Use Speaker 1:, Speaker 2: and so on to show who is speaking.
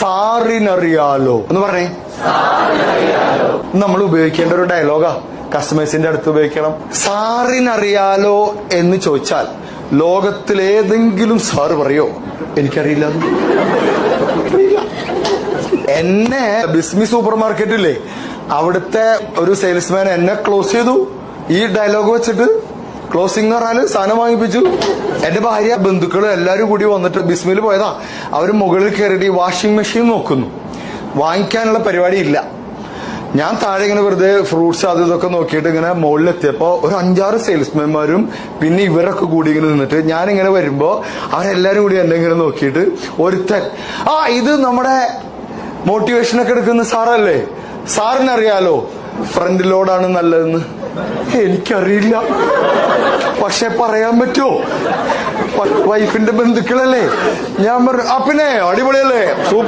Speaker 1: സാറിനറിയാലോ എന്ന് പറഞ്ഞേ. നമ്മൾ ഉപയോഗിക്കേണ്ട ഒരു ഡയലോഗാ, കസ്റ്റമേഴ്സിന്റെ അടുത്ത് ഉപയോഗിക്കണം. സാറിനറിയാലോ എന്ന് ചോദിച്ചാൽ ലോകത്തിലേതെങ്കിലും സാറ് പറയോ എനിക്കറിയില്ല? എന്നെ ബിസ്മി സൂപ്പർ മാർക്കറ്റില്ലേ, അവിടുത്തെ ഒരു സെയിൽസ്മാൻ എന്നെ ക്ലോസ് ചെയ്തു ഈ ഡയലോഗ് വെച്ചിട്ട്. ക്ലോസിംഗ് എന്ന് പറഞ്ഞാല് സാധനം വാങ്ങിപ്പിച്ചു. എന്റെ ഭാര്യ ബന്ധുക്കളും എല്ലാരും കൂടി വന്നിട്ട് ബിസ്മിൽ പോയതാ. അവര് മുകളിൽ കയറിയിട്ട് ഈ വാഷിംഗ് മെഷീൻ നോക്കുന്നു. വാങ്ങിക്കാനുള്ള പരിപാടി ഇല്ല. ഞാൻ താഴെ ഇങ്ങനെ വെറുതെ ഫ്രൂട്ട്സ് അത് ഇതൊക്കെ നോക്കിയിട്ട് ഇങ്ങനെ മുകളിലെത്തിയപ്പോ ഒരു 5-6 സെയിൽസ്മാൻമാരും പിന്നെ ഇവരൊക്കെ കൂടി ഇങ്ങനെ നിന്നിട്ട് ഞാനിങ്ങനെ വരുമ്പോ അവരെല്ലാരും കൂടി എന്നെ ഇങ്ങനെ നോക്കിയിട്ട് ഒരുത്തൻ, ഇത് നമ്മുടെ മോട്ടിവേഷനൊക്കെ എടുക്കുന്ന സാറല്ലേ, സാറിനറിയാലോ ഫ്രണ്ട് ലോഡാണ് നല്ലതെന്ന്. എനിക്കറിയില്ല, പക്ഷെ പറയാൻ പറ്റുമോ? വൈഫിന്റെ ബന്ധുക്കളല്ലേ. ഞാൻ പറഞ്ഞു പിന്നെ അടിപൊളിയല്ലേ, സൂപ്പർ.